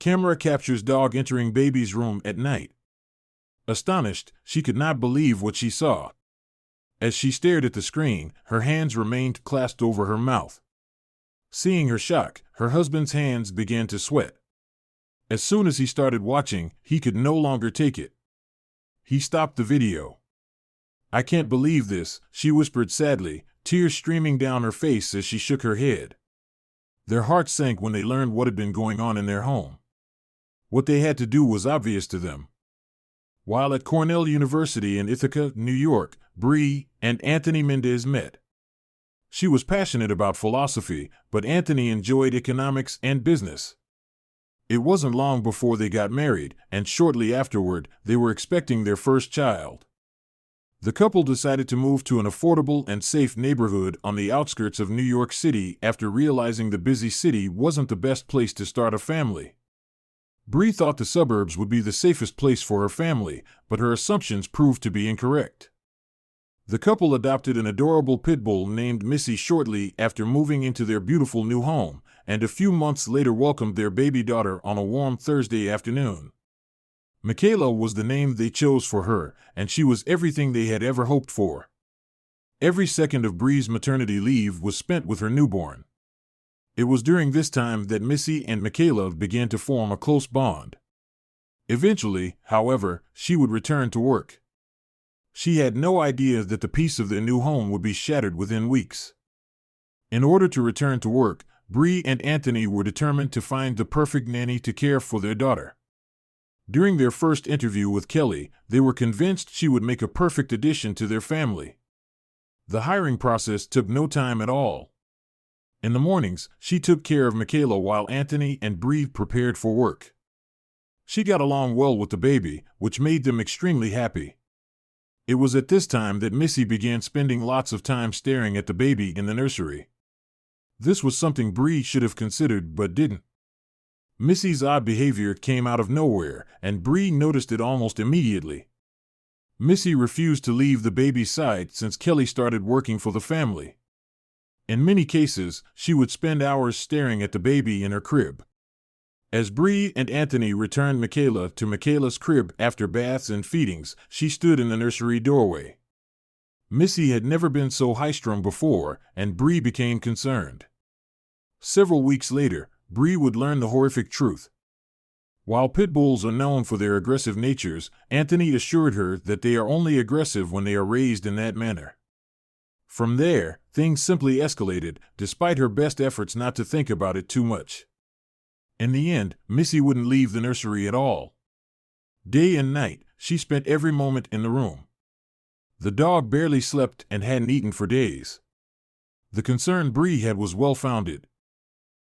Camera captures dog entering baby's room at night. Astonished, she could not believe what she saw. As she stared at the screen, her hands remained clasped over her mouth. Seeing her shock, her husband's hands began to sweat. As soon as he started watching, he could no longer take it. He stopped the video. "I can't believe this," she whispered sadly, tears streaming down her face as she shook her head. Their hearts sank when they learned what had been going on in their home. What they had to do was obvious to them. While at Cornell University in Ithaca, New York, Bree and Anthony Mendez met. She was passionate about philosophy, but Anthony enjoyed economics and business. It wasn't long before they got married, and shortly afterward, they were expecting their first child. The couple decided to move to an affordable and safe neighborhood on the outskirts of New York City after realizing the busy city wasn't the best place to start a family. Bree thought the suburbs would be the safest place for her family, but her assumptions proved to be incorrect. The couple adopted an adorable pit bull named Missy shortly after moving into their beautiful new home, and a few months later welcomed their baby daughter on a warm Thursday afternoon. Michaela was the name they chose for her, and she was everything they had ever hoped for. Every second of Bree's maternity leave was spent with her newborn. It was during this time that Missy and Michaela began to form a close bond. Eventually, however, she would return to work. She had no idea that the peace of their new home would be shattered within weeks. In order to return to work, Bree and Anthony were determined to find the perfect nanny to care for their daughter. During their first interview with Kelly, they were convinced she would make a perfect addition to their family. The hiring process took no time at all. In the mornings, she took care of Michaela while Anthony and Bree prepared for work. She got along well with the baby, which made them extremely happy. It was at this time that Missy began spending lots of time staring at the baby in the nursery. This was something Bree should have considered but didn't. Missy's odd behavior came out of nowhere, and Bree noticed it almost immediately. Missy refused to leave the baby's side since Kelly started working for the family. In many cases, she would spend hours staring at the baby in her crib. As Bree and Anthony returned Michaela to Michaela's crib after baths and feedings, she stood in the nursery doorway. Missy had never been so high-strung before, and Bree became concerned. Several weeks later, Bree would learn the horrific truth. While pit bulls are known for their aggressive natures, Anthony assured her that they are only aggressive when they are raised in that manner. From there, things simply escalated, despite her best efforts not to think about it too much. In the end, Missy wouldn't leave the nursery at all. Day and night, she spent every moment in the room. The dog barely slept and hadn't eaten for days. The concern Bree had was well-founded.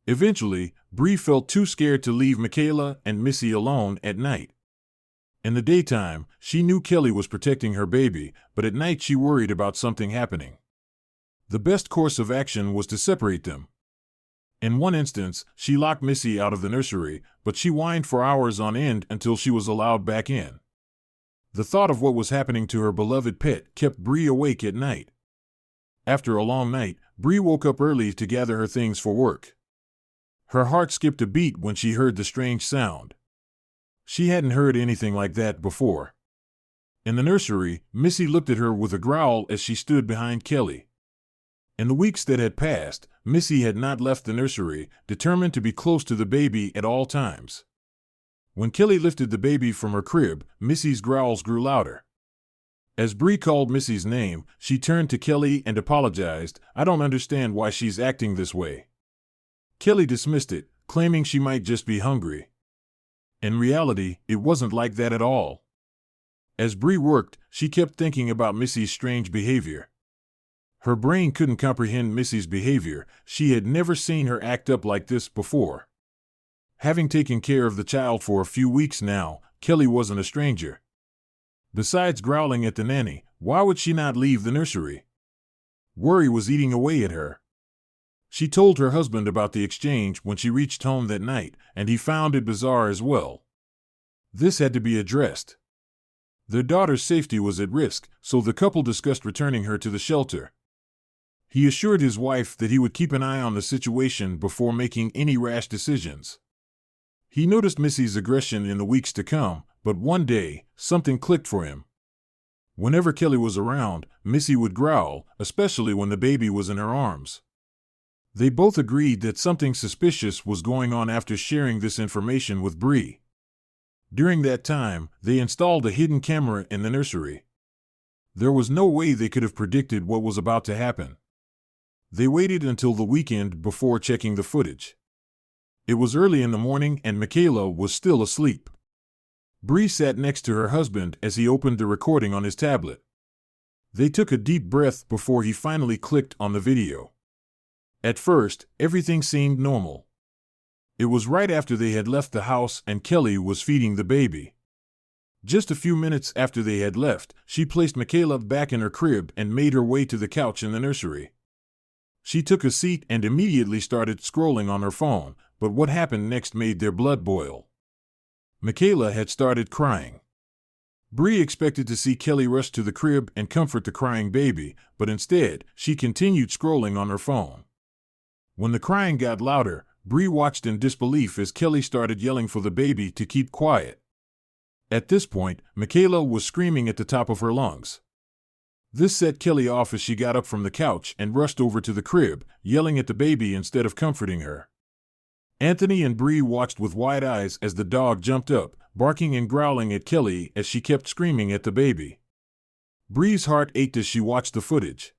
Eventually, Bree felt too scared to leave Michaela and Missy alone at night. In the daytime, she knew Kelly was protecting her baby, but at night she worried about something happening. The best course of action was to separate them. In one instance, she locked Missy out of the nursery, but she whined for hours on end until she was allowed back in. The thought of what was happening to her beloved pet kept Bree awake at night. After a long night, Bree woke up early to gather her things for work. Her heart skipped a beat when she heard the strange sound. She hadn't heard anything like that before. In the nursery, Missy looked at her with a growl as she stood behind Kelly. In the weeks that had passed, Missy had not left the nursery, determined to be close to the baby at all times. When Kelly lifted the baby from her crib, Missy's growls grew louder. As Bree called Missy's name, she turned to Kelly and apologized. "I don't understand why she's acting this way." Kelly dismissed it, claiming she might just be hungry. In reality, it wasn't like that at all. As Bree worked, she kept thinking about Missy's strange behavior. Her brain couldn't comprehend Missy's behavior. She had never seen her act up like this before. Having taken care of the child for a few weeks now, Kelly wasn't a stranger. Besides growling at the nanny, why would she not leave the nursery? Worry was eating away at her. She told her husband about the exchange when she reached home that night, and he found it bizarre as well. This had to be addressed. Their daughter's safety was at risk, so the couple discussed returning her to the shelter. He assured his wife that he would keep an eye on the situation before making any rash decisions. He noticed Missy's aggression in the weeks to come, but one day, something clicked for him. Whenever Kelly was around, Missy would growl, especially when the baby was in her arms. They both agreed that something suspicious was going on after sharing this information with Bree. During that time, they installed a hidden camera in the nursery. There was no way they could have predicted what was about to happen. They waited until the weekend before checking the footage. It was early in the morning and Michaela was still asleep. Bree sat next to her husband as he opened the recording on his tablet. They took a deep breath before he finally clicked on the video. At first, everything seemed normal. It was right after they had left the house and Kelly was feeding the baby. Just a few minutes after they had left, she placed Michaela back in her crib and made her way to the couch in the nursery. She took a seat and immediately started scrolling on her phone, but what happened next made their blood boil. Michaela had started crying. Bree expected to see Kelly rush to the crib and comfort the crying baby, but instead, she continued scrolling on her phone. When the crying got louder, Bree watched in disbelief as Kelly started yelling for the baby to keep quiet. At this point, Michaela was screaming at the top of her lungs. This set Kelly off as she got up from the couch and rushed over to the crib, yelling at the baby instead of comforting her. Anthony and Bree watched with wide eyes as the dog jumped up, barking and growling at Kelly as she kept screaming at the baby. Bree's heart ached as she watched the footage.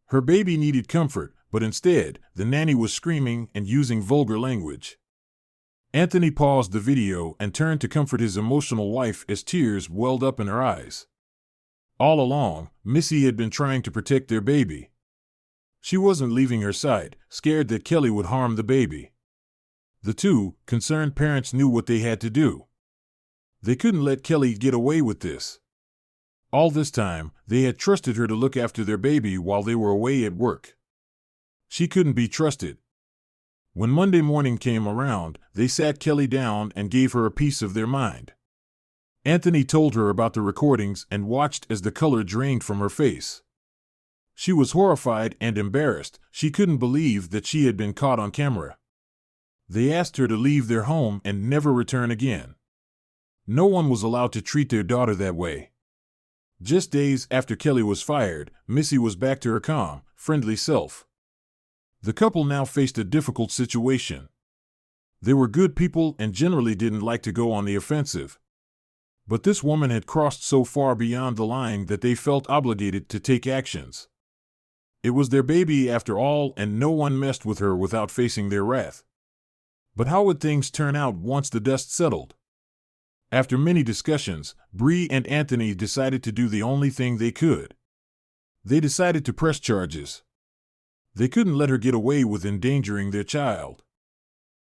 Her baby needed comfort, but instead, the nanny was screaming and using vulgar language. Anthony paused the video and turned to comfort his emotional wife as tears welled up in her eyes. All along, Missy had been trying to protect their baby. She wasn't leaving her side, scared that Kelly would harm the baby. The two concerned parents knew what they had to do. They couldn't let Kelly get away with this. All this time, they had trusted her to look after their baby while they were away at work. She couldn't be trusted. When Monday morning came around, they sat Kelly down and gave her a piece of their mind. Anthony told her about the recordings and watched as the color drained from her face. She was horrified and embarrassed. She couldn't believe that she had been caught on camera. They asked her to leave their home and never return again. No one was allowed to treat their daughter that way. Just days after Kelly was fired, Missy was back to her calm, friendly self. The couple now faced a difficult situation. They were good people and generally didn't like to go on the offensive. But this woman had crossed so far beyond the line that they felt obligated to take actions. It was their baby after all, and no one messed with her without facing their wrath. But how would things turn out once the dust settled? After many discussions, Bree and Anthony decided to do the only thing they could. They decided to press charges. They couldn't let her get away with endangering their child.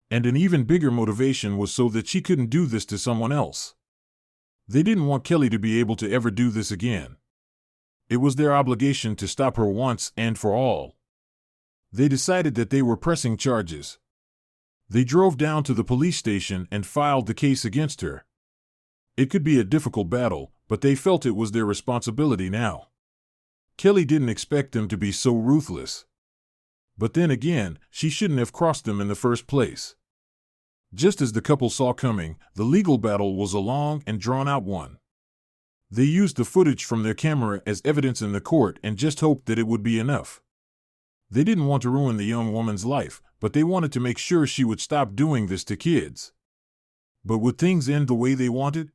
And an even bigger motivation was so that she couldn't do this to someone else. They didn't want Kelly to be able to ever do this again. It was their obligation to stop her once and for all. They decided that they were pressing charges. They drove down to the police station and filed the case against her. It could be a difficult battle, but they felt it was their responsibility now. Kelly didn't expect them to be so ruthless. But then again, she shouldn't have crossed them in the first place. Just as the couple saw coming, the legal battle was a long and drawn-out one. They used the footage from their camera as evidence in the court and just hoped that it would be enough. They didn't want to ruin the young woman's life, but they wanted to make sure she would stop doing this to kids. But would things end the way they wanted?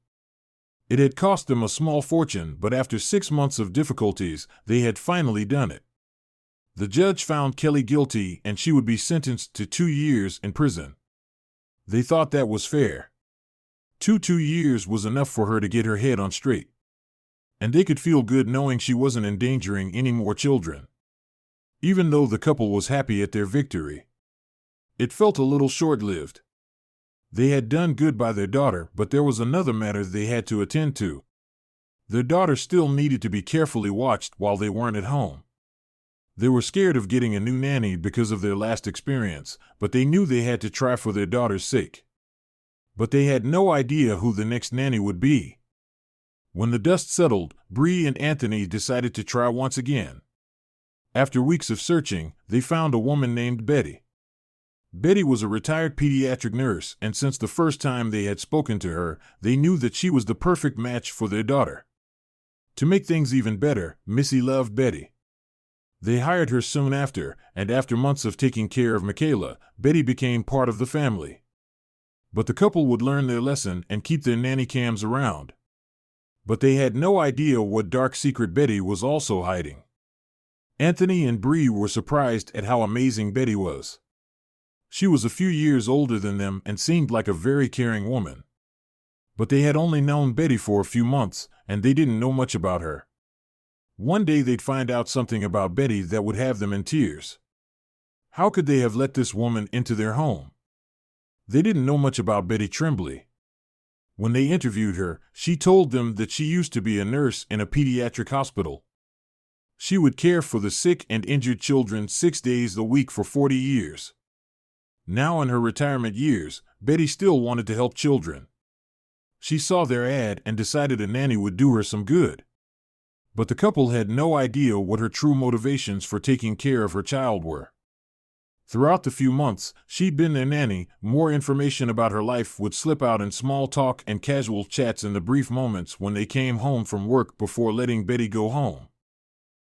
It had cost them a small fortune, but after 6 months of difficulties, they had finally done it. The judge found Kelly guilty and she would be sentenced to 2 years in prison. They thought that was fair. 2 years was enough for her to get her head on straight. And they could feel good knowing she wasn't endangering any more children. Even though the couple was happy at their victory, it felt a little short-lived. They had done good by their daughter, but there was another matter they had to attend to. Their daughter still needed to be carefully watched while they weren't at home. They were scared of getting a new nanny because of their last experience, but they knew they had to try for their daughter's sake. But they had no idea who the next nanny would be. When the dust settled, Bree and Anthony decided to try once again. After weeks of searching, they found a woman named Betty. Betty was a retired pediatric nurse, and since the first time they had spoken to her, they knew that she was the perfect match for their daughter. To make things even better, Missy loved Betty. They hired her soon after, and after months of taking care of Michaela, Betty became part of the family. But the couple would learn their lesson and keep their nanny cams around. But they had no idea what dark secret Betty was also hiding. Anthony and Bree were surprised at how amazing Betty was. She was a few years older than them and seemed like a very caring woman. But they had only known Betty for a few months, and they didn't know much about her. One day they'd find out something about Betty that would have them in tears. How could they have let this woman into their home? They didn't know much about Betty Tremblay. When they interviewed her, she told them that she used to be a nurse in a pediatric hospital. She would care for the sick and injured children 6 days a week for 40 years. Now in her retirement years, Betty still wanted to help children. She saw their ad and decided a nanny would do her some good. But the couple had no idea what her true motivations for taking care of her child were. Throughout the few months she'd been their nanny, more information about her life would slip out in small talk and casual chats in the brief moments when they came home from work before letting Betty go home.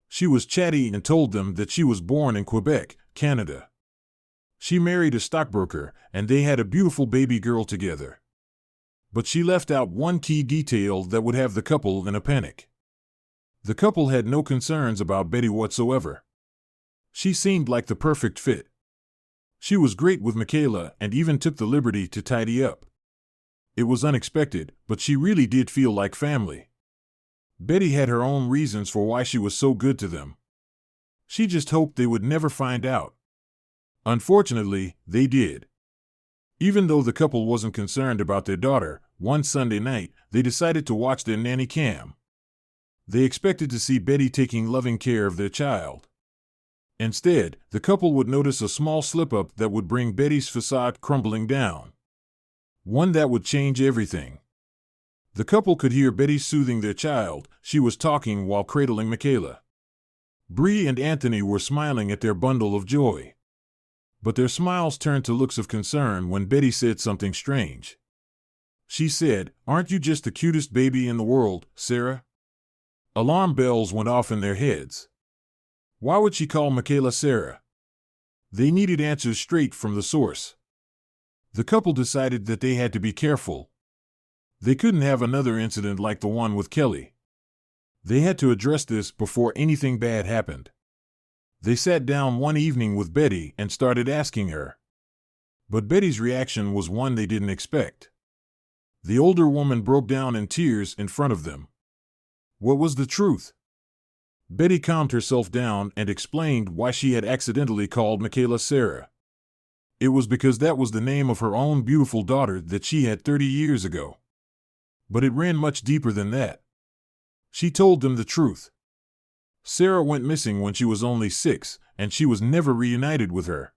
She was chatty and told them that she was born in Quebec, Canada. She married a stockbroker, and they had a beautiful baby girl together. But she left out one key detail that would have the couple in a panic. The couple had no concerns about Betty whatsoever. She seemed like the perfect fit. She was great with Michaela and even took the liberty to tidy up. It was unexpected, but she really did feel like family. Betty had her own reasons for why she was so good to them. She just hoped they would never find out. Unfortunately, they did. Even though the couple wasn't concerned about their daughter, one Sunday night, they decided to watch their nanny cam. They expected to see Betty taking loving care of their child. Instead, the couple would notice a small slip-up that would bring Betty's facade crumbling down. One that would change everything. The couple could hear Betty soothing their child. She was talking while cradling Michaela. Bree and Anthony were smiling at their bundle of joy. But their smiles turned to looks of concern when Betty said something strange. She said, "Aren't you just the cutest baby in the world, Sarah?" Alarm bells went off in their heads. Why would she call Michaela Sarah? They needed answers straight from the source. The couple decided that they had to be careful. They couldn't have another incident like the one with Kelly. They had to address this before anything bad happened. They sat down one evening with Betty and started asking her. But Betty's reaction was one they didn't expect. The older woman broke down in tears in front of them. What was the truth? Betty calmed herself down and explained why she had accidentally called Michaela Sarah. It was because that was the name of her own beautiful daughter that she had 30 years ago. But it ran much deeper than that. She told them the truth. Sarah went missing when she was only 6, and she was never reunited with her.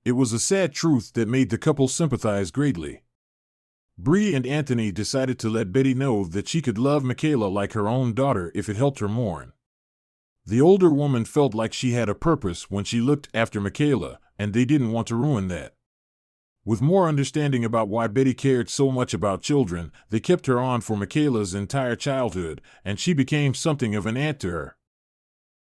It was a sad truth that made the couple sympathize greatly. Bree and Anthony decided to let Betty know that she could love Michaela like her own daughter if it helped her mourn. The older woman felt like she had a purpose when she looked after Michaela, and they didn't want to ruin that. With more understanding about why Betty cared so much about children, they kept her on for Michaela's entire childhood, and she became something of an aunt to her.